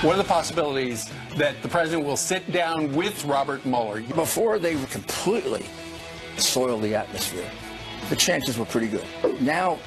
What are the possibilities that the president will sit down with Robert Mueller? Before they completely soil the atmosphere, the chances were pretty good. Now,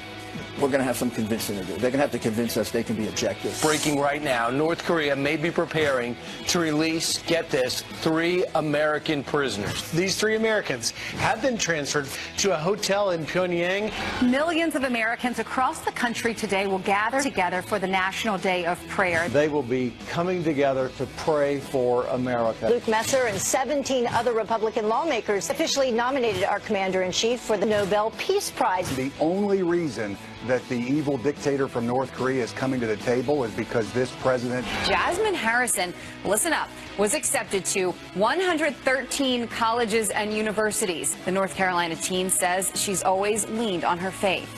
we're going to have some convincing to do. They're going to have to convince us they can be objective. Breaking right now, North Korea may be preparing to release, get this, 3 American prisoners. These 3 Americans have been transferred to a hotel in Pyongyang. Millions of Americans across the country today will gather together for the National Day of Prayer. They will be coming together to pray for America. Luke Messer and 17 other Republican lawmakers officially nominated our commander-in-chief for the Nobel Peace Prize. The only reason that the evil dictator from North Korea is coming to the table is because this president... Jasmine Harrison, listen up, was accepted to 113 colleges and universities. The North Carolina teen says she's always leaned on her faith.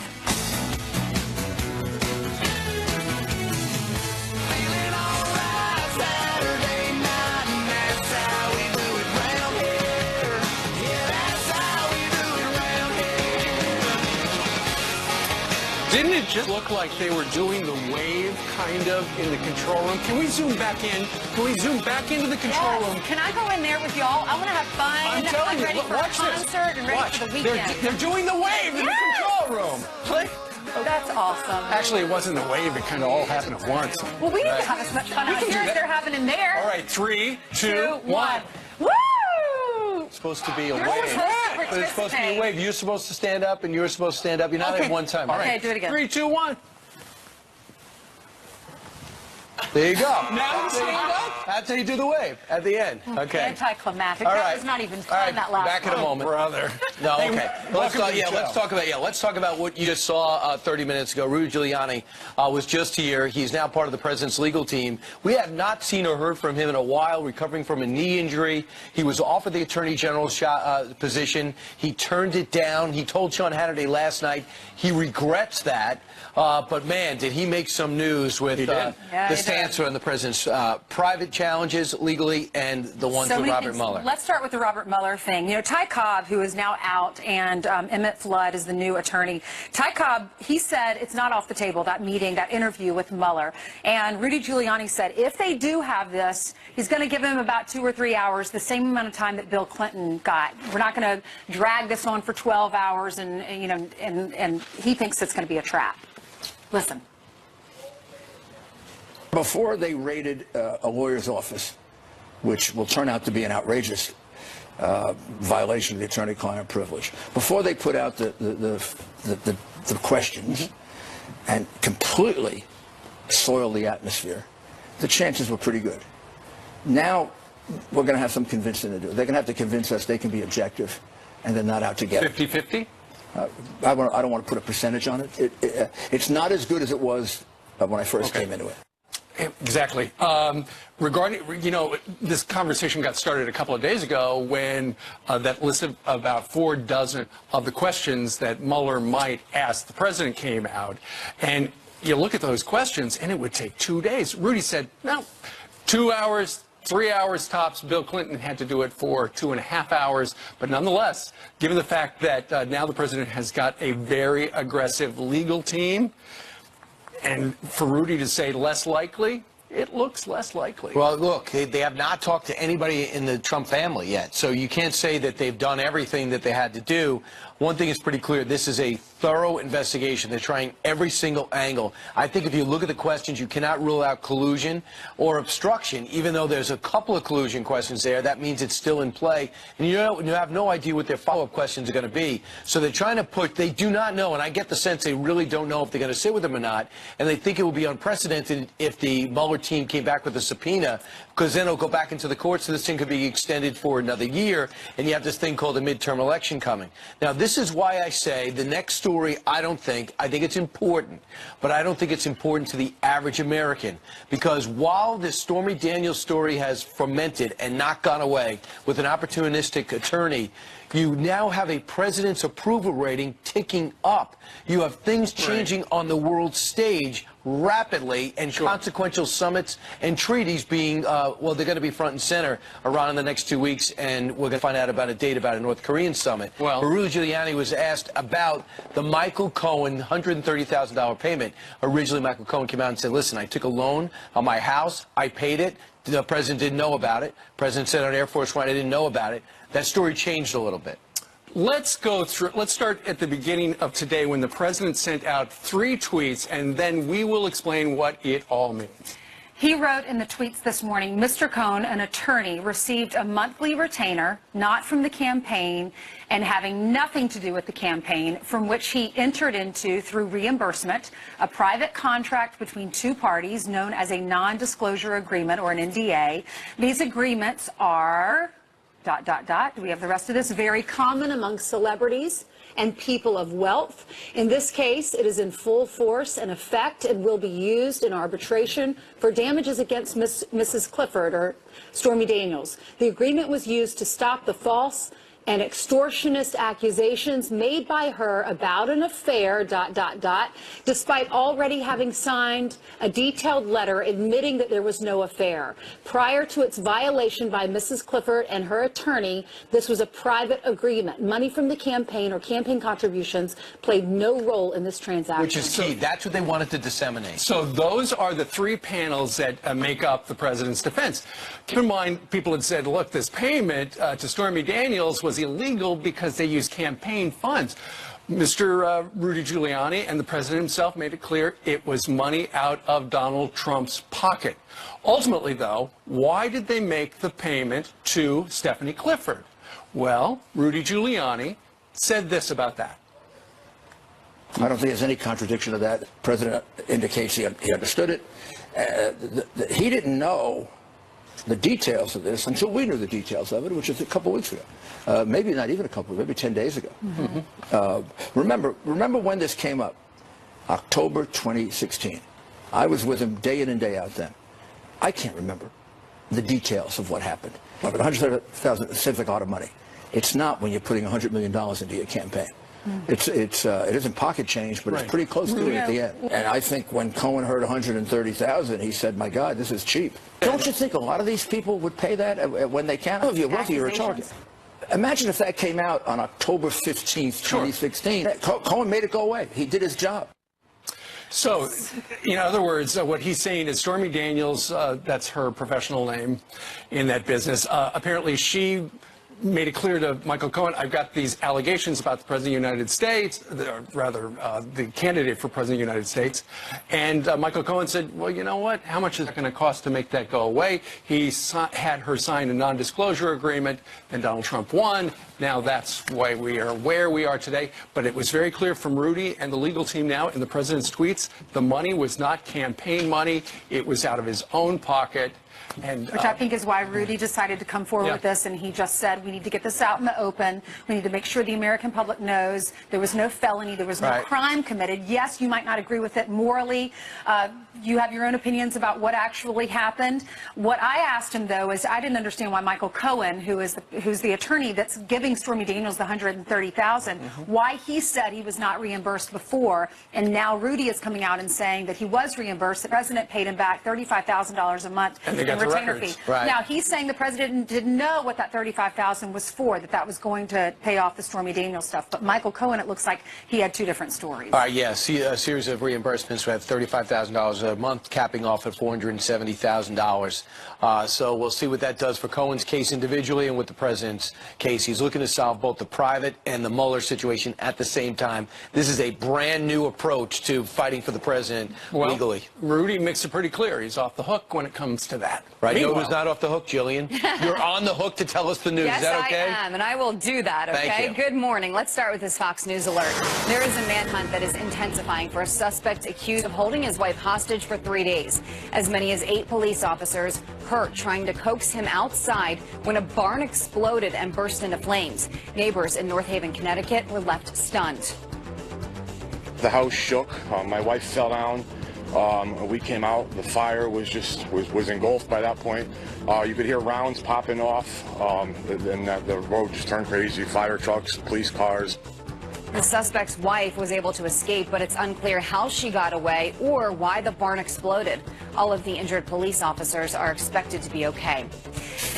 Didn't it just look like they were doing the wave, kind of, in the control room? Can we zoom back in? Can we zoom back into the control room? Can I go in there with y'all? I want to have fun. I'm telling you, ready for a watch this. concert and ready for the weekend. They're doing the wave in the control room. That's awesome. Actually, it wasn't the wave. It kind of all happened at once. Well, we need to have as much fun out here as they're having in there. All right, 3, 2, 1. Woo! It's supposed to be a You're wave. supposed to But it's supposed to be a wave. You're supposed to stand up, and you're supposed to stand up. You're not at one time. All Okay, right. do it again. 3, 2, 1. There you go. Now you stand up. That's how you do the wave at the end. Okay. Anticlimactic. All That right. was not even All fun, right. that last Back in a one. moment. Brother. No, okay. Let's Let's talk about what you just saw 30 minutes ago. Rudy Giuliani was just here. He's now part of the president's legal team. We have not seen or heard from him in a while, recovering from a knee injury. He was offered the attorney general's position. He turned it down. He told Sean Hannity last night he regrets that. But man, did he make some news with this answer on the president's private challenges legally and the ones with Robert Mueller. Let's start with the Robert Mueller thing. You know, Ty Cobb, who is now out, and Emmett Flood is the new attorney. Ty Cobb, he said it's not off the table, that meeting, that interview with Mueller. And Rudy Giuliani said if they do have this, he's going to give him about 2 or 3 hours, the same amount of time that Bill Clinton got. We're not going to drag this on for 12 hours, and you know, and he thinks it's going to be a trap. Listen. Before they raided a lawyer's office, which will turn out to be an outrageous violation of the attorney-client privilege, before they put out the questions and completely soil the atmosphere, the chances were pretty good. Now, we're going to have some convincing to do. They're going to have to convince us they can be objective, and they're not out to get it. 50-50? I don't want to put a percentage on it. It's not as good as it was when I first came into it. Exactly. Regarding, you know, this conversation got started a couple of days ago when that list of about 4 dozen of the questions that Mueller might ask the president came out. And you look at those questions, and it would take 2 days. Rudy said, no, 2 hours, 3 hours tops. Bill Clinton had to do it for 2.5 hours. But nonetheless, given the fact that now the president has got a very aggressive legal team, and for Rudy to say less likely, it looks less likely. Well, look, they have not talked to anybody in the Trump family yet, so you can't say that they've done everything that they had to do. One thing is pretty clear. This is a thorough investigation. They're trying every single angle. I think if you look at the questions, you cannot rule out collusion or obstruction, even though there's a couple of collusion questions there. That means it's still in play. And you have no idea what their follow-up questions are going to be. So they're trying to put, they do not know, and I get the sense they really don't know if they're going to sit with him or not, and they think it will be unprecedented if the Mueller team came back with a subpoena, because then it'll go back into the courts, so this thing could be extended for another year, and you have this thing called a midterm election coming. Now, this is why I say the next story, I think it's important, but I don't think it's important to the average American, because while this Stormy Daniels story has fermented and not gone away with an opportunistic attorney, You now have a president's approval rating ticking up. You have things changing on the world stage rapidly, and consequential summits and treaties being, well, they're going to be front and center around in the next 2 weeks, and we're going to find out about a date about a North Korean summit. Well, Rudy Giuliani was asked about the Michael Cohen $130,000 payment. Originally, Michael Cohen came out and said, listen, I took a loan on my house, I paid it, the president didn't know about it. The president said on Air Force One, I didn't know about it. That story changed a little bit. Let's start at the beginning of today when the president sent out 3 tweets, and then we will explain what it all means. He wrote in the tweets this morning, Mr. Cohen, an attorney, received a monthly retainer, not from the campaign and having nothing to do with the campaign, from which he entered into, through reimbursement, a private contract between 2 parties known as a non-disclosure agreement, or an NDA. These agreements are... Do we have the rest of this? Very common among celebrities and people of wealth. In this case, it is in full force and effect and will be used in arbitration for damages against Mrs. Clifford, or Stormy Daniels. The agreement was used to stop the false and extortionist accusations made by her about an affair, despite already having signed a detailed letter admitting that there was no affair. Prior to its violation by Mrs. Clifford and her attorney, this was a private agreement. Money from the campaign or campaign contributions played no role in this transaction. Which is key. That's what they wanted to disseminate. So those are the 3 panels that make up the president's defense. Keep in mind, people had said, look, this payment to Stormy Daniels was illegal because they used campaign funds. Mr. Rudy Giuliani and the president himself made it clear it was money out of Donald Trump's pocket. Ultimately, though, why did they make the payment to Stephanie Clifford? Well, Rudy Giuliani said this about that. I don't think there's any contradiction to that. The president indicates he understood it. He didn't know the details of this until we knew the details of it, which is a couple weeks ago. Maybe not even a couple, maybe 10 days ago. Mm-hmm. Remember when this came up? October 2016. I was with him day in and day out then. I can't remember the details of what happened. But $130,000 seems like a lot of money. It's not when you're putting $100 million into your campaign. It isn't pocket change, but it's pretty close to it at the end. And I think when Cohen heard $130,000, he said, "My God, this is cheap." Don't you think a lot of these people would pay that when they can? If you're wealthy, you're a target. Imagine if that came out on October 15th, 2016. Cohen made it go away. He did his job. So, in other words, what he's saying is Stormy Daniels, that's her professional name in that business, apparently she made it clear to Michael Cohen, I've got these allegations about the President of the United States, the candidate for President of the United States. And Michael Cohen said, well, you know what? How much is it going to cost to make that go away? He had her sign a non-disclosure agreement, and Donald Trump won. Now that's why we are where we are today. But it was very clear from Rudy and the legal team now in the president's tweets, the money was not campaign money. It was out of his own pocket. And, which I think is why Rudy decided to come forward with this, and he just said, we need to get this out in the open. We need to make sure the American public knows there was no felony, there was no crime committed. Yes, you might not agree with it morally. You have your own opinions about what actually happened. What I asked him, though, is I didn't understand why Michael Cohen, who's the attorney that's giving Stormy Daniels the $130,000, why he said he was not reimbursed before, and now Rudy is coming out and saying that he was reimbursed. The president paid him back $35,000 a month. And they got retainer fee. Now, he's saying the president didn't know what that $35,000 was for, that was going to pay off the Stormy Daniels stuff. But Michael Cohen, it looks like he had 2 different stories. Yes, a series of reimbursements. We have $35,000 a month, capping off at $470,000. So we'll see what that does for Cohen's case individually and with the president's case. He's looking to solve both the private and the Mueller situation at the same time. This is a brand new approach to fighting for the president legally. Rudy makes it pretty clear. He's off the hook when it comes to that. Right, no, who's not off the hook, Jillian? You're on the hook to tell us the news. Yes, is that okay? I am, and I will do that, okay? Thank you. Good morning. Let's start with this Fox News alert. There is a manhunt that is intensifying for a suspect accused of holding his wife hostage for 3 days. As many as 8 police officers hurt trying to coax him outside when a barn exploded and burst into flames. Neighbors in North Haven, Connecticut were left stunned. The house shook. My wife fell down. We came out, the fire was engulfed by that point. You could hear rounds popping off, and the road just turned crazy. Fire trucks, police cars. The suspect's wife was able to escape, but it's unclear how she got away or why the barn exploded. All of the injured police officers are expected to be okay.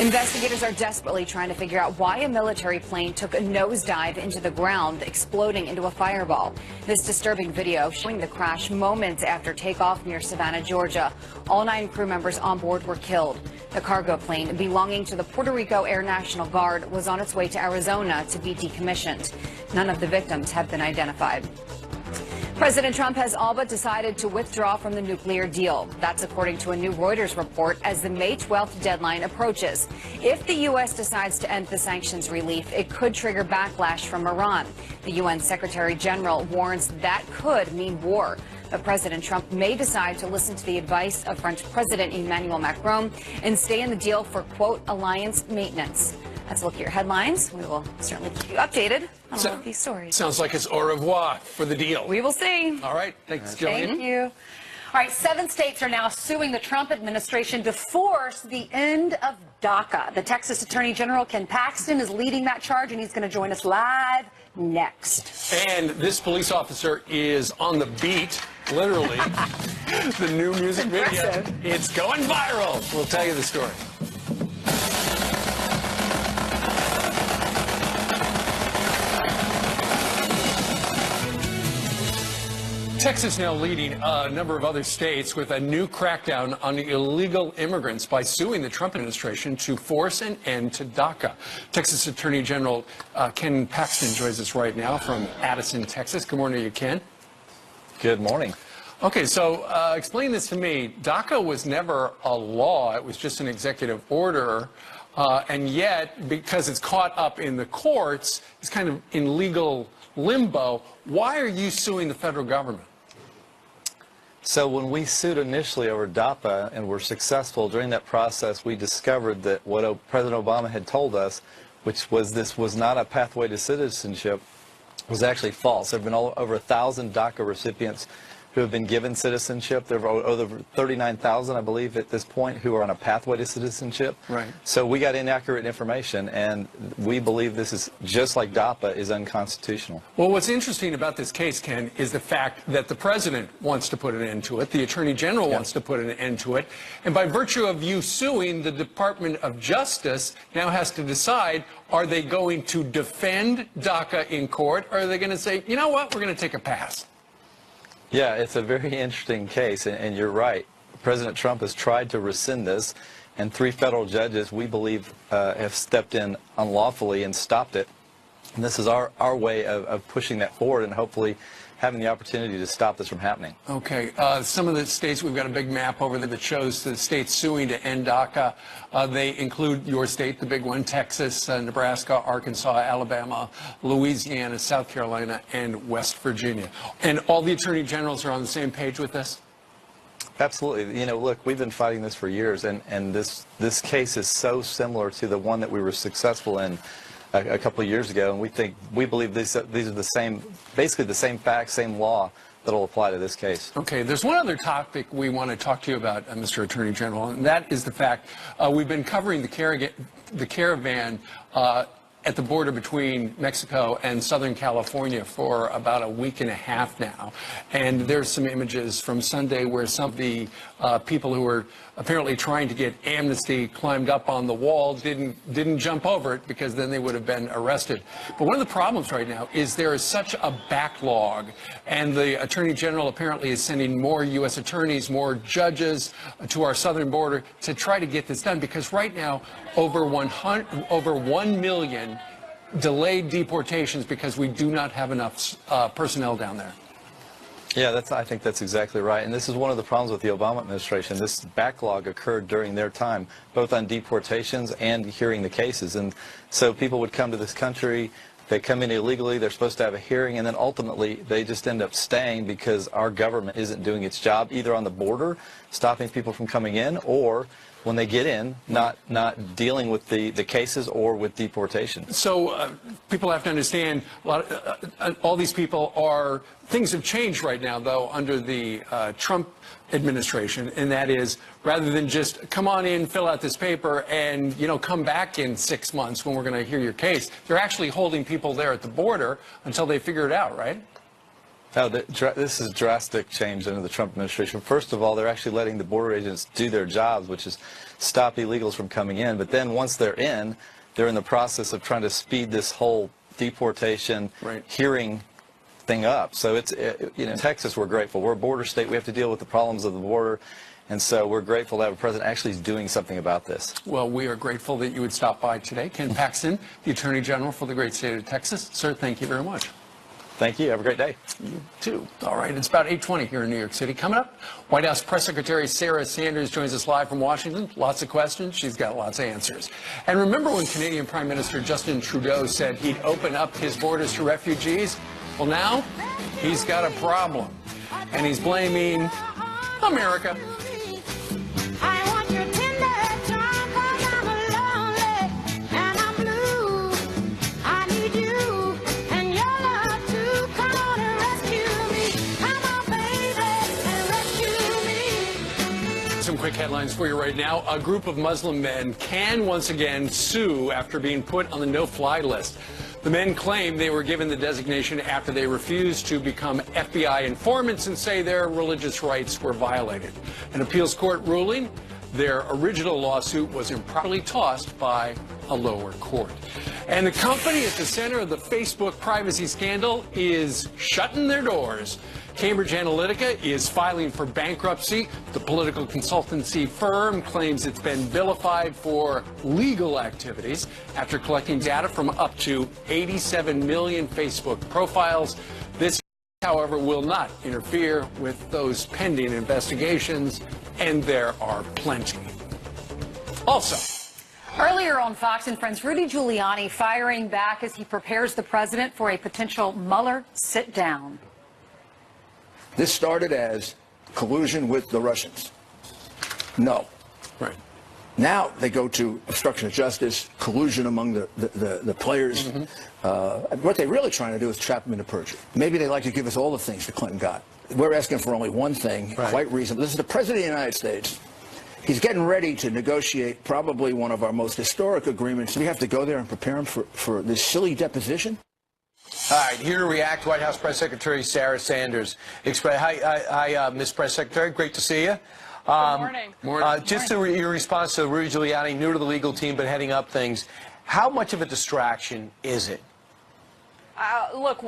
Investigators are desperately trying to figure out why a military plane took a nosedive into the ground, exploding into a fireball. This disturbing video showing the crash moments after takeoff near Savannah, Georgia. All 9 crew members on board were killed. The cargo plane, belonging to the Puerto Rico Air National Guard, was on its way to Arizona to be decommissioned. None of the victims have been identified. President Trump has all but decided to withdraw from the nuclear deal. That's according to a new Reuters report as the May 12th deadline approaches. If the U.S. decides to end the sanctions relief, it could trigger backlash from Iran. The UN Secretary General warns that could mean war. But President Trump may decide to listen to the advice of French President Emmanuel Macron and stay in the deal for, quote, alliance maintenance. Let's look at your headlines. We will certainly keep you updated on all of these stories. Sounds like it's au revoir for the deal. We will see. All right. Thanks, Jillian. Thank you. All right, 7 states are now suing the Trump administration to force the end of DACA. The Texas Attorney General Ken Paxton is leading that charge, and he's going to join us live next. And this police officer is on the beat, literally. The new music video. It's going viral. We'll tell you the story. Texas now leading a number of other states with a new crackdown on illegal immigrants by suing the Trump administration to force an end to DACA. Texas Attorney General Ken Paxton joins us right now from Addison, Texas. Good morning to you, Ken. Good morning. Okay, so explain this to me. DACA was never a law. It was just an executive order. And yet, because it's caught up in the courts, it's kind of in legal limbo. Why are you suing the federal government? So when we sued initially over DAPA and were successful during that process, we discovered that what President Obama had told us, which was this was not a pathway to citizenship, was actually false. There have been over 1,000 DACA recipients who have been given citizenship. There are over 39,000, I believe, at this point, who are on a pathway to citizenship. Right. So we got inaccurate information, and we believe this is, just like DAPA, is unconstitutional. Well, what's interesting about this case, Ken, is the fact that the president wants to put an end to it, the attorney general wants to put an end to it, and by virtue of you suing, the Department of Justice now has to decide, are they going to defend DACA in court, or are they going to say, you know what, we're going to take a pass? Yeah, it's a very interesting case, and you're right. President Trump has tried to rescind this, and 3 federal judges, we believe, have stepped in unlawfully and stopped it. And this is our way of pushing that forward and hopefully having the opportunity to stop this from happening. Okay. Some of the states, we've got a big map over there that shows the states suing to end DACA. They include your state, the big one, Texas, Nebraska, Arkansas, Alabama, Louisiana, South Carolina, and West Virginia. And all the attorney generals are on the same page with this? Absolutely. You know, look, we've been fighting this for years, and this case is so similar to the one that we were successful in a couple of years ago, and we believe these are the same, basically the same facts, same law that'll apply to this case. Okay, there's one other topic we want to talk to you about, Mr. Attorney General, and that is the fact we've been covering the caravan at the border between Mexico and Southern California for about a week and a half now. And there's some images from Sunday where some of the people who were apparently trying to get amnesty climbed up on the wall, didn't jump over it because then they would have been arrested. But one of the problems right now is there is such a backlog, and the Attorney General apparently is sending more U.S. attorneys, more judges to our southern border to try to get this done, because right now over 1 million delayed deportations because we do not have enough personnel down there. Yeah, I think that's exactly right. And this is one of the problems with the Obama administration. This backlog occurred during their time, both on deportations and hearing the cases. And so people would come to this country, they come in illegally, they're supposed to have a hearing, and then ultimately they just end up staying because our government isn't doing its job, either on the border, stopping people from coming in, or when they get in, not dealing with the cases or with deportation. So people have to understand all these people are Things have changed right now, though, under the Trump administration, and that is, rather than just come on in, fill out this paper, and come back in 6 months when we're going to hear your case, they're actually holding people there at the border until they figure it out, right? No, this is a drastic change under the Trump administration. First of all, they're actually letting the border agents do their jobs, which is stop illegals from coming in. But then once they're in the process of trying to speed this whole deportation hearing thing up. So it's, in Texas, we're grateful. We're a border state. We have to deal with the problems of the border. And so we're grateful that our president actually is doing something about this. Well, we are grateful that you would stop by today. Ken Paxton, the Attorney General for the great state of Texas. Sir, thank you very much. Thank you. Have a great day. You too. All right. It's about 8:20 here in New York City. Coming up, White House Press Secretary Sarah Sanders joins us live from Washington. Lots of questions. She's got lots of answers. And remember when Canadian Prime Minister Justin Trudeau said he'd open up his borders to refugees? Well, now he's got a problem, and he's blaming America. Some quick headlines for you right now. A group of Muslim men can once again sue after being put on the no-fly list. The men claim they were given the designation after they refused to become FBI informants and say their religious rights were violated. An appeals court ruling their original lawsuit was improperly tossed by a lower court. And the company at the center of the Facebook privacy scandal is shutting their doors. Cambridge Analytica is filing for bankruptcy. The political consultancy firm claims it's been vilified for legal activities after collecting data from up to 87 million Facebook profiles. This, however, will not interfere with those pending investigations, and there are plenty. Also, earlier on Fox and Friends, Rudy Giuliani firing back as he prepares the president for a potential Mueller sit-down. This started as collusion with the Russians. No. Right. Now they go to obstruction of justice, collusion among the players. What they're really trying to do is trap them into perjury. Maybe they like to give us all the things that Clinton got. We're asking for only one thing, quite reasonable. This is the President of the United States. He's getting ready to negotiate probably one of our most historic agreements. We have to go there and prepare him for this silly deposition. All right, here to react, White House Press Secretary Sarah Sanders. Hi, Ms. Press Secretary. Great to see you. Good morning. Just to your response to Rudy Giuliani, new to the legal team but heading up things, how much of a distraction is it? Look,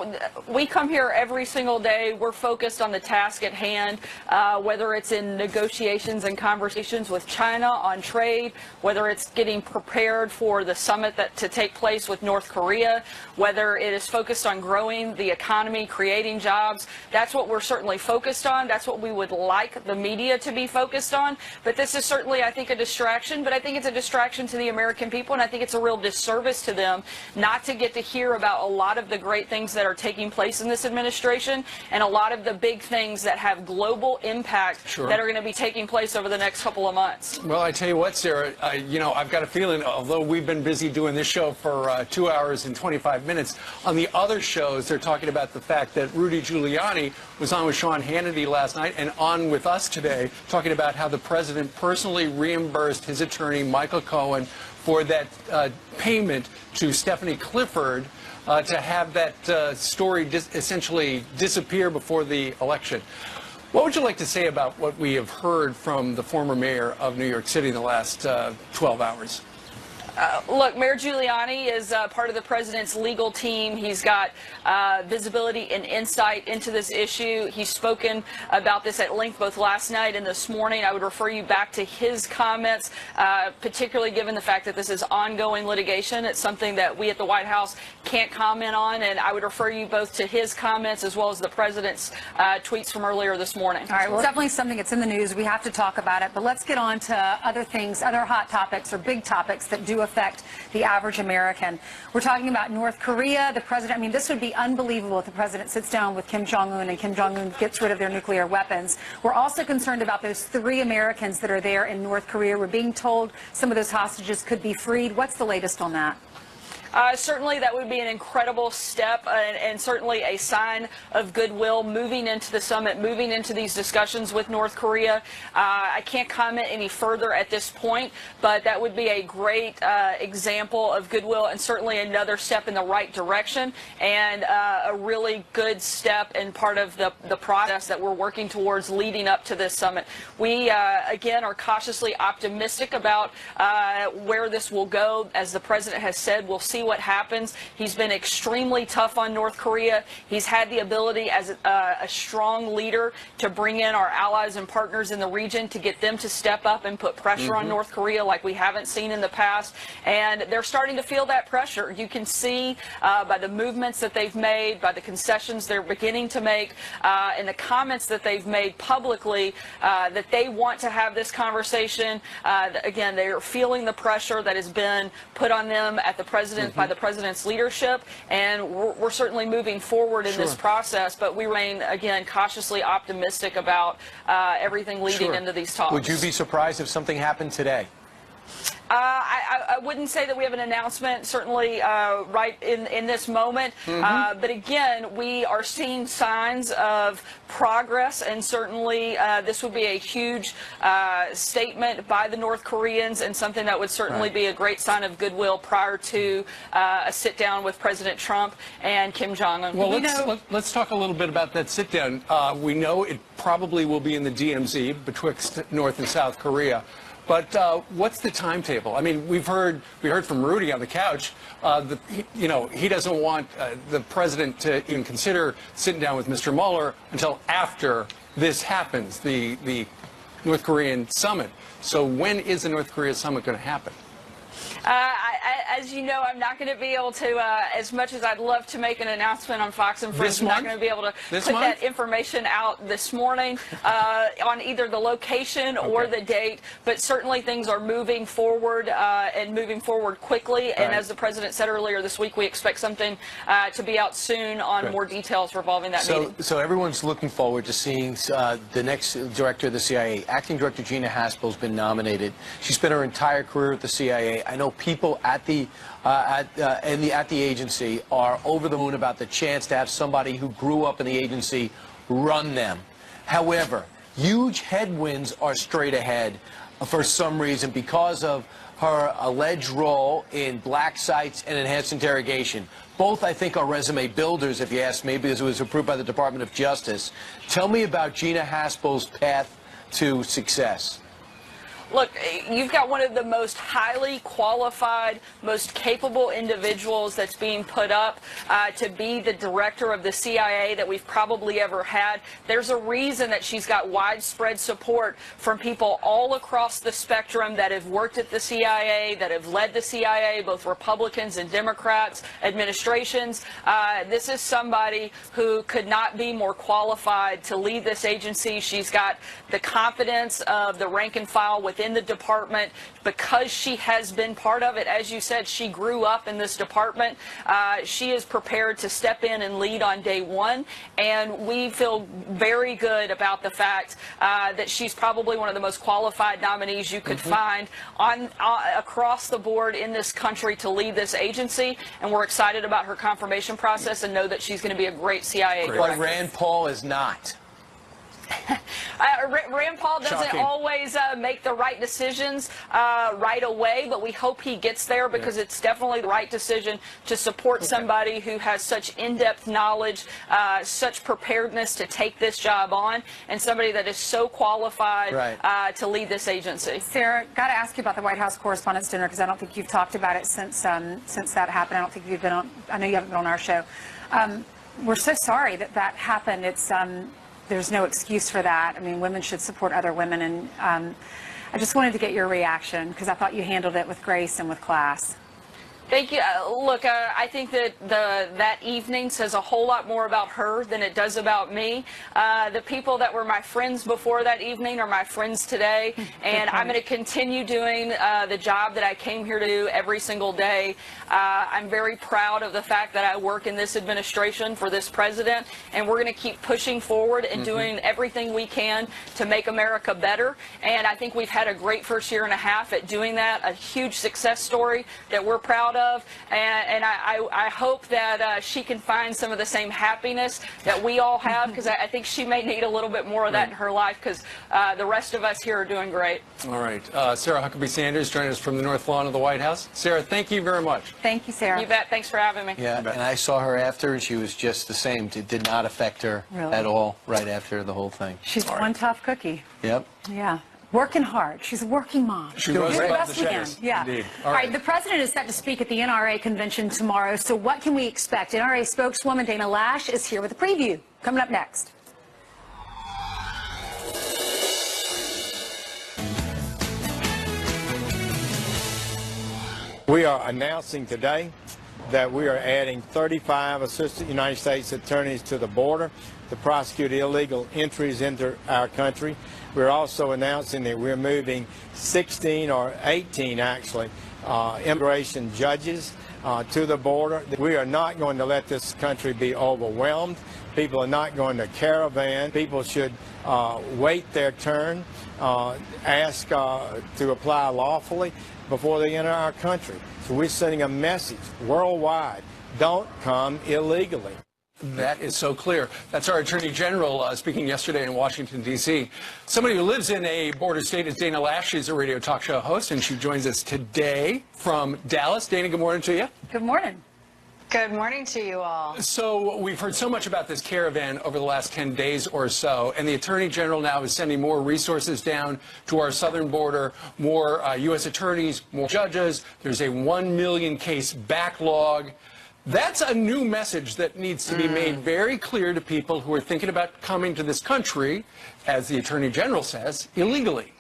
we come here every single day. We're focused on the task at hand, whether it's in negotiations and conversations with China on trade, whether it's getting prepared for the summit to take place with North Korea, whether it is focused on growing the economy, creating jobs. That's what we're certainly focused on. That's what we would like the media to be focused on. But this is certainly, I think, a distraction. But I think it's a distraction to the American people, and I think it's a real disservice to them not to get to hear about a lot of the great things that are taking place in this administration and a lot of the big things that have global impact that are going to be taking place over the next couple of months. Well, I tell you what, Sarah, I've got a feeling, although we've been busy doing this show for 2 hours and 25 minutes, on the other shows they're talking about the fact that Rudy Giuliani was on with Sean Hannity last night and on with us today talking about how the president personally reimbursed his attorney, Michael Cohen, for that payment to Stephanie Clifford to have that story essentially disappear before the election. What would you like to say about what we have heard from the former mayor of New York City in the last 12 hours? Look, Mayor Giuliani is part of the president's legal team. He's got visibility and insight into this issue. He's spoken about this at length both last night and this morning. I would refer you back to his comments, particularly given the fact that this is ongoing litigation. It's something that we at the White House can't comment on, and I would refer you both to his comments as well as the president's tweets from earlier this morning. All right, well, it's definitely something that's in the news. We have to talk about it, but let's get on to other things, other hot topics or big topics that do affect the average American. We're talking about North Korea. The president, I mean, this would be unbelievable if the president sits down with Kim Jong-un and Kim Jong-un gets rid of their nuclear weapons. We're also concerned about those 3 Americans that are there in North Korea. We're being told some of those hostages could be freed. What's the latest on that? Certainly that would be an incredible step and certainly a sign of goodwill moving into the summit, moving into these discussions with North Korea. I can't comment any further at this point, but that would be a great example of goodwill and certainly another step in the right direction and a really good step and part of the process that we're working towards leading up to this summit. We, again, are cautiously optimistic about where this will go. As the president has said, we'll see what happens. He's been extremely tough on North Korea. He's had the ability as a strong leader to bring in our allies and partners in the region to get them to step up and put pressure on North Korea like we haven't seen in the past. And they're starting to feel that pressure. You can see by the movements that they've made, by the concessions they're beginning to make, and the comments that they've made publicly that they want to have this conversation. Again, they are feeling the pressure that has been put on them at the president by the president's leadership, and we're certainly moving forward in this process, but we remain, again, cautiously optimistic about everything leading into these talks. Would you be surprised if something happened today? I wouldn't say that we have an announcement, certainly right in this moment. But again, we are seeing signs of progress, and certainly this would be a huge statement by the North Koreans and something that would certainly be a great sign of goodwill prior to a sit-down with President Trump and Kim Jong-un. Well, let's talk a little bit about that sit-down. We know it probably will be in the DMZ betwixt North and South Korea. But what's the timetable? I mean, we heard from Rudy on the couch that he doesn't want the president to even consider sitting down with Mr. Mueller until after this happens, the North Korean summit. So when is the North Korea summit going to happen? As you know, I'm not going to be able to, as much as I'd love to make an announcement on Fox and Friends, I'm not going to be able to put that information out this morning on either the location or the date, but certainly things are moving forward and moving forward quickly. And as the president said earlier this week, we expect something to be out soon on more details revolving that meeting. So everyone's looking forward to seeing the next director of the CIA. Acting Director Gina Haspel has been nominated. She spent her entire career at the CIA. I know people at the agency are over the moon about the chance to have somebody who grew up in the agency run them. However, huge headwinds are straight ahead for some reason because of her alleged role in black sites and enhanced interrogation. Both, I think, are resume builders, if you ask me, because it was approved by the Department of Justice. Tell me about Gina Haspel's path to success. Look, you've got one of the most highly qualified, most capable individuals that's being put up to be the director of the CIA that we've probably ever had. There's a reason that she's got widespread support from people all across the spectrum that have worked at the CIA, that have led the CIA, both Republicans and Democrats, administrations. This is somebody who could not be more qualified to lead this agency. She's got the confidence of the rank and file within the department because she has been part of it. As you said, she grew up in this department. She is prepared to step in and lead on day one, and we feel very good about the fact that she's probably one of the most qualified nominees you could find across the board in this country to lead this agency, and we're excited about her confirmation process and know that she's going to be a great CIA director. But Rand Paul is not. Rand Paul doesn't always make the right decisions right away, but we hope he gets there because it's definitely the right decision to support somebody who has such in-depth knowledge, such preparedness to take this job on, and somebody that is so qualified to lead this agency. Sarah, got to ask you about the White House Correspondents' Dinner because I don't think you've talked about it since that happened. I don't think you've been on. I know you haven't been on our show. We're so sorry that that happened. It's there's no excuse for that. I mean, women should support other women, and I just wanted to get your reaction because I thought you handled it with grace and with class. Thank you. Look, I think that that evening says a whole lot more about her than it does about me. The people that were my friends before that evening are my friends today, and I'm going to continue doing the job that I came here to do every single day. I'm very proud of the fact that I work in this administration for this president, and we're going to keep pushing forward and doing everything we can to make America better. And I think we've had a great first year and a half at doing that, a huge success story that we're proud of. of, and I hope that she can find some of the same happiness that we all have, because I think she may need a little bit more of that in her life, because the rest of us here are doing great. All right. Sarah Huckabee Sanders joining us from the North Lawn of the White House. Sarah, thank you very much. Thank you, Sarah. You bet. Thanks for having me. Yeah, and I saw her after, and she was just the same. It did not affect her at all right after the whole thing. She's one tough cookie. Yep. Yeah. Working hard. She's a working mom. She Doing rose the above best the we can. shadows. Yeah. Indeed. All right. The president is set to speak at the NRA convention tomorrow. So what can we expect? NRA spokeswoman Dana Lash is here with a preview. Coming up next. We are announcing today that we are adding 35 assistant United States attorneys to the border to prosecute illegal entries into our country. We're also announcing that we're moving 16 or 18 actually immigration judges to the border. We are not going to let this country be overwhelmed. People are not going to caravan. People should wait their turn, ask to apply lawfully before they enter our country. So we're sending a message worldwide: don't come illegally. That is so clear. That's our Attorney General speaking yesterday in Washington, D.C. Somebody who lives in a border state is Dana Lash. She's a radio talk show host, and she joins us today from Dallas. Dana, good morning to you. Good morning. Good morning to you all. So we've heard so much about this caravan over the last 10 days or so, and the Attorney General now is sending more resources down to our southern border, more U.S. attorneys, more judges. There's a 1 million case backlog. That's a new message that needs to be made very clear to people who are thinking about coming to this country, as the Attorney General says, illegally.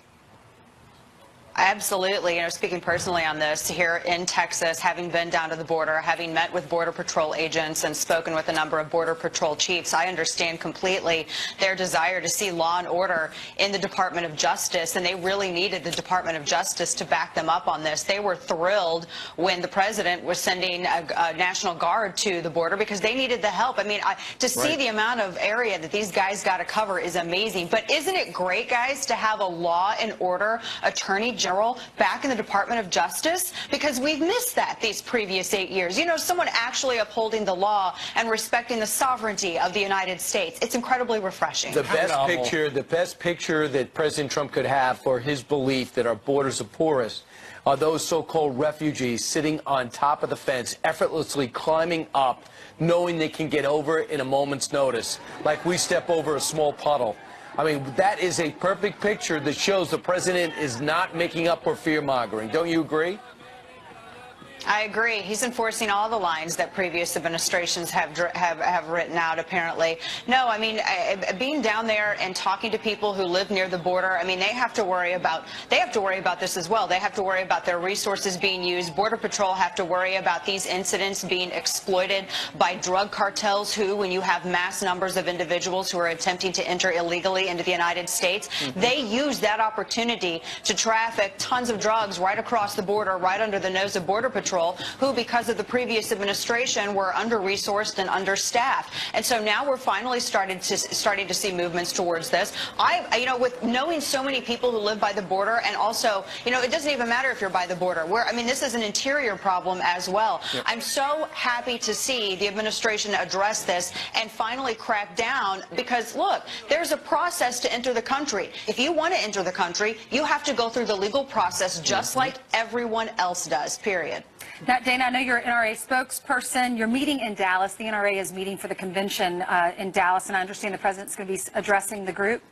Absolutely. Speaking personally on this, here in Texas, having been down to the border, having met with Border Patrol agents and spoken with a number of Border Patrol chiefs, I understand completely their desire to see law and order in the Department of Justice, and they really needed the Department of Justice to back them up on this. They were thrilled when the president was sending a National Guard to the border because they needed the help. I mean, to see the amount of area that these guys got to cover is amazing. But isn't it great, guys, to have a law and order Attorney General back in the Department of Justice? Because we've missed that these previous 8 years. You know, someone actually upholding the law and respecting the sovereignty of the United States. It's incredibly refreshing. The best picture that President Trump could have for his belief that our borders are porous are those so-called refugees sitting on top of the fence, effortlessly climbing up, knowing they can get over it in a moment's notice, like we step over a small puddle. I mean, that is a perfect picture that shows the president is not making up for fear-mongering. Don't you agree? I agree. He's enforcing all the lines that previous administrations have written out, apparently. No, I mean, being down there and talking to people who live near the border, I mean, they have to worry about this as well. They have to worry about their resources being used. Border Patrol have to worry about these incidents being exploited by drug cartels who, when you have mass numbers of individuals who are attempting to enter illegally into the United States, they use that opportunity to traffic tons of drugs right across the border, right under the nose of Border Patrol, who, because of the previous administration, were under-resourced and understaffed. And so now we're finally starting to see movements towards this. With knowing so many people who live by the border, and also, it doesn't even matter if you're by the border. This is an interior problem as well. Yep. I'm so happy to see the administration address this and finally crack down, because, look, there's a process to enter the country. If you want to enter the country, you have to go through the legal process just like everyone else does, period. Now, Dana, I know you're an NRA spokesperson. You're meeting in Dallas. The NRA is meeting for the convention in Dallas, and I understand the president's going to be addressing the group.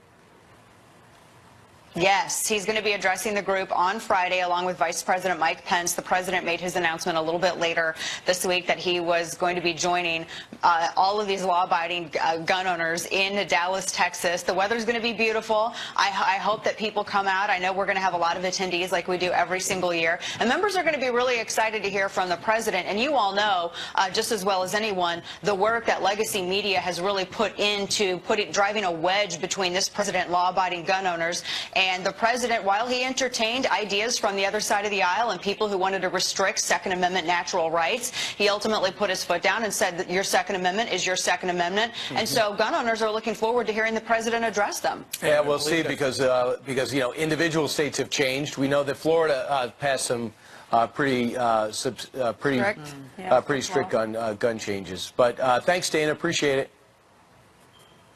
Yes, he's going to be addressing the group on Friday along with Vice President Mike Pence. The president made his announcement a little bit later this week that he was going to be joining all of these law-abiding gun owners in Dallas, Texas. The weather's going to be beautiful. I hope that people come out. I know we're going to have a lot of attendees like we do every single year. And members are going to be really excited to hear from the president. And you all know, just as well as anyone, the work that Legacy Media has really put into driving a wedge between this president and law-abiding gun owners. And the president, while he entertained ideas from the other side of the aisle and people who wanted to restrict Second Amendment natural rights, he ultimately put his foot down and said that your Second Amendment is your Second Amendment. And so gun owners are looking forward to hearing the president address them. Yeah, we'll see, because individual states have changed. We know that Florida passed some pretty strict on gun changes. But thanks, Dana. Appreciate it.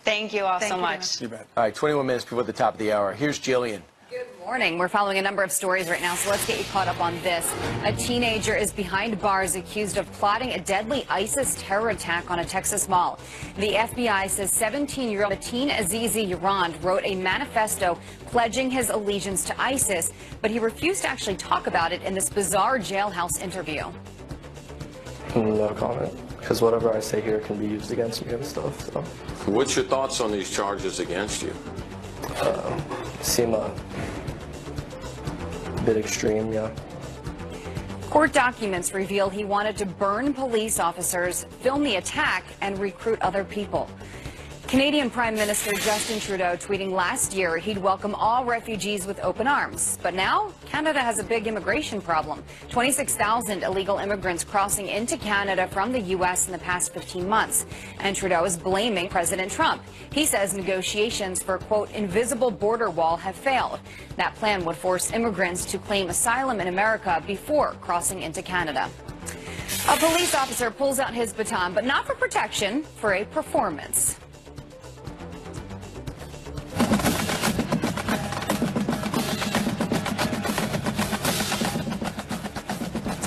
Thank you all so you, much. All right, 21 minutes before the top of the hour. Here's Jillian. Good morning. We're following a number of stories right now, so let's get you caught up on this. A teenager is behind bars accused of plotting a deadly ISIS terror attack on a Texas mall. The FBI says 17-year-old Mateen Azizi Yarand wrote a manifesto pledging his allegiance to ISIS, but he refused to actually talk about it in this bizarre jailhouse interview. No comment, because whatever I say here can be used against me and stuff. So. What's your thoughts on these charges against you? Seem a bit extreme, yeah. Court documents reveal he wanted to burn police officers, film the attack, and recruit other people. Canadian Prime Minister Justin Trudeau tweeting last year he'd welcome all refugees with open arms. But now, Canada has a big immigration problem. 26,000 illegal immigrants crossing into Canada from the U.S. in the past 15 months. And Trudeau is blaming President Trump. He says negotiations for, quote, invisible border wall have failed. That plan would force immigrants to claim asylum in America before crossing into Canada. A police officer pulls out his baton, but not for protection, for a performance.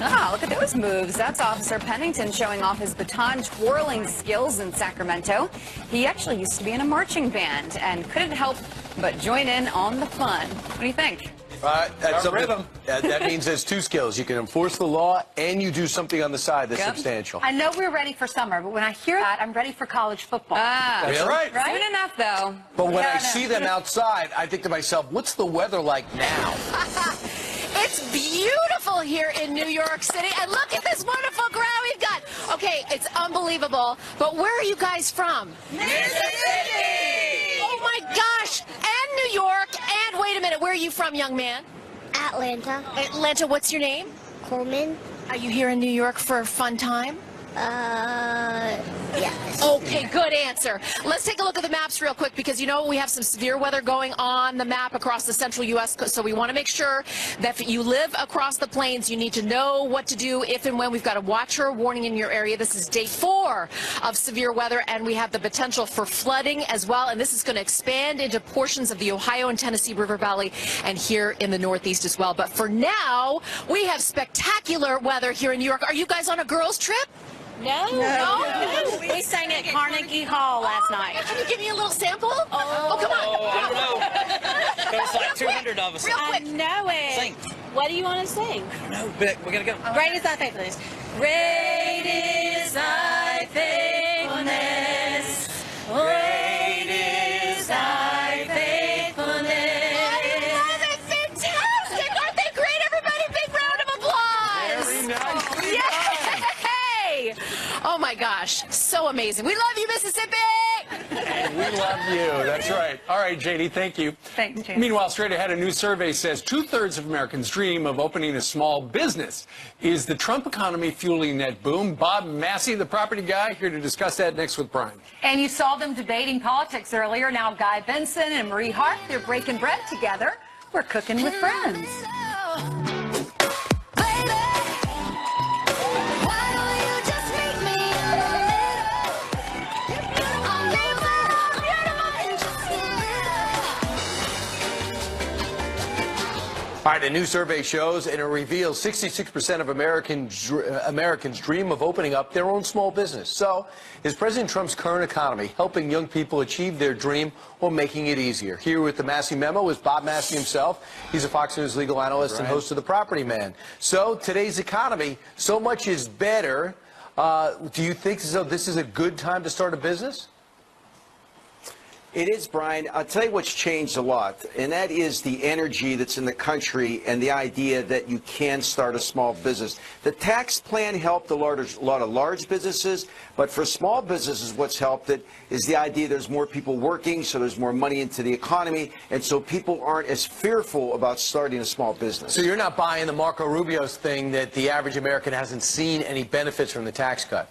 Ah, look at those moves. That's Officer Pennington showing off his baton twirling skills in Sacramento. He actually used to be in a marching band and couldn't help but join in on the fun. What do you think? That means there's two skills. You can enforce the law and you do something on the side that's substantial. I know we're ready for summer, but when I hear that, I'm ready for college football. That's right. Soon enough, though. But when I see them outside, I think to myself, what's the weather like now? It's beautiful here in New York City, and look at this wonderful crowd we've got. Okay, it's unbelievable, but where are you guys from? Mississippi! Oh my gosh, and New York, and wait a minute, where are you from, young man? Atlanta. Atlanta, what's your name? Coleman. Are you here in New York for a fun time? Yes. Okay, good answer. Let's take a look at the maps real quick because you know we have some severe weather going on the map across the central U.S. So we want to make sure that if you live across the plains, you need to know what to do if and when we've got a watch or a warning in your area. This is day 4 of severe weather, and we have the potential for flooding as well. And this is going to expand into portions of the Ohio and Tennessee River Valley and here in the Northeast as well. But for now, we have spectacular weather here in New York. Are you guys on a girls' trip? No. We sang at Carnegie Hall last night. Can you give me a little sample? Oh, come on. I don't know. There's like 200 of us. Real quick. I know it. Sing. What do you want to sing? I don't know, but we're going to go. Great is thy faithfulness. Great is thy faithfulness. Great is thy faithfulness. Oh, that's fantastic. Aren't they great, everybody? Big round of applause. Very nice. Yay! Oh, my gosh. So amazing. We love you, Mississippi. And we love you. That's right. All right, JD, thank you. Thanks, JD. Meanwhile, straight ahead, a new survey says 2/3 of Americans dream of opening a small business. Is the Trump economy fueling that boom? Bob Massey, the property guy, here to discuss that next with Brian. And you saw them debating politics earlier. Now Guy Benson and Marie Hart, they're breaking bread together. We're cooking with friends. All right, a new survey shows, and it reveals 66% of Americans dream of opening up their own small business. So, is President Trump's current economy helping young people achieve their dream or making it easier? Here with the Massey Memo is Bob Massey himself. He's a Fox News legal analyst and host of The Property Man. So, today's economy, so much is better. Do you think this is a good time to start a business? It is, Brian. I'll tell you what's changed a lot, and that is the energy that's in the country and the idea that you can start a small business. The tax plan helped a lot of large businesses, but for small businesses, what's helped it is the idea there's more people working, so there's more money into the economy, and so people aren't as fearful about starting a small business. So you're not buying the Marco Rubio's thing that the average American hasn't seen any benefits from the tax cut?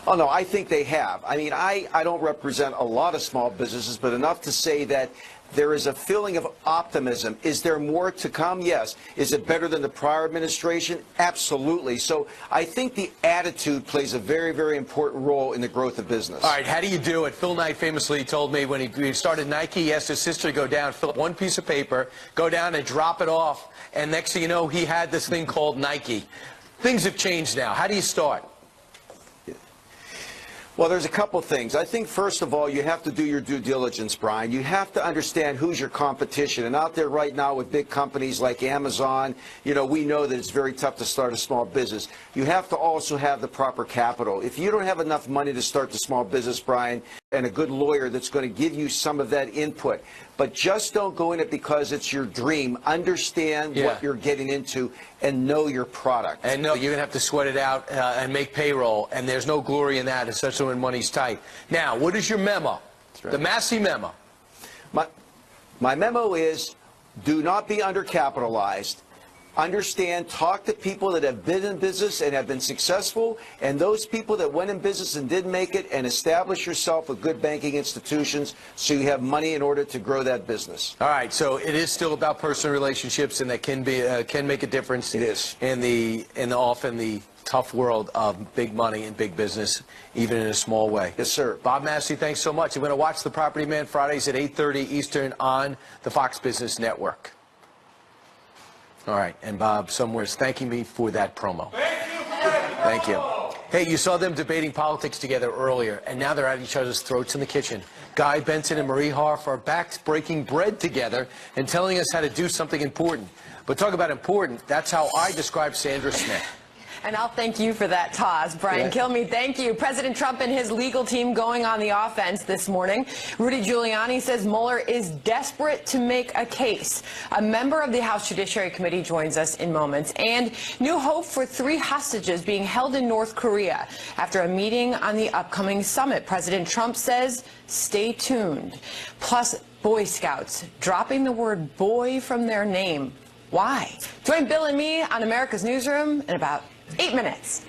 Oh, no, I think they have. I mean, I don't represent a lot of small businesses, but enough to say that there is a feeling of optimism. Is there more to come? Yes. Is it better than the prior administration? Absolutely. So I think the attitude plays a very, very important role in the growth of business. All right, how do you do it? Phil Knight famously told me when he started Nike, he asked his sister to go down, fill up one piece of paper, go down and drop it off, and next thing you know, he had this thing called Nike. Things have changed now. How do you start? Well, there's a couple things. I think, first of all, you have to do your due diligence, Brian. You have to understand who's your competition. And out there right now with big companies like Amazon, you know, we know that it's very tough to start a small business. You have to also have the proper capital. If you don't have enough money to start the small business, Brian, and a good lawyer that's going to give you some of that input, but just don't go in it because it's your dream. Understand what you're getting into and know your product. And no, you're going to have to sweat it out and make payroll, and there's no glory in that, especially when money's tight. Now, what is your memo? The Massey memo. My memo is do not be undercapitalized. Understand, talk to people that have been in business and have been successful, and those people that went in business and didn't make it, and establish yourself with good banking institutions so you have money in order to grow that business. All right, so it is still about personal relationships, and that can make a difference. It is in the often the tough world of big money and big business, even in a small way. Yes, sir. Bob Massey, thanks so much. You're going to watch The Property Man Fridays at 8:30 Eastern on the Fox Business Network. All right, and Bob somewhere's thanking me for that promo. Thank you. Hey, you saw them debating politics together earlier, and now they're at each other's throats in the kitchen. Guy Benson and Marie Harf are back breaking bread together and telling us how to do something important. But talk about important, that's how I describe Sandra Smith. And I'll thank you for that toss, Brian Kilmeade. Thank you. President Trump and his legal team going on the offense this morning. Rudy Giuliani says Mueller is desperate to make a case. A member of the House Judiciary Committee joins us in moments. And new hope for 3 hostages being held in North Korea after a meeting on the upcoming summit. President Trump says, stay tuned. Plus, Boy Scouts dropping the word boy from their name. Why? Join Bill and me on America's Newsroom in about 8 minutes.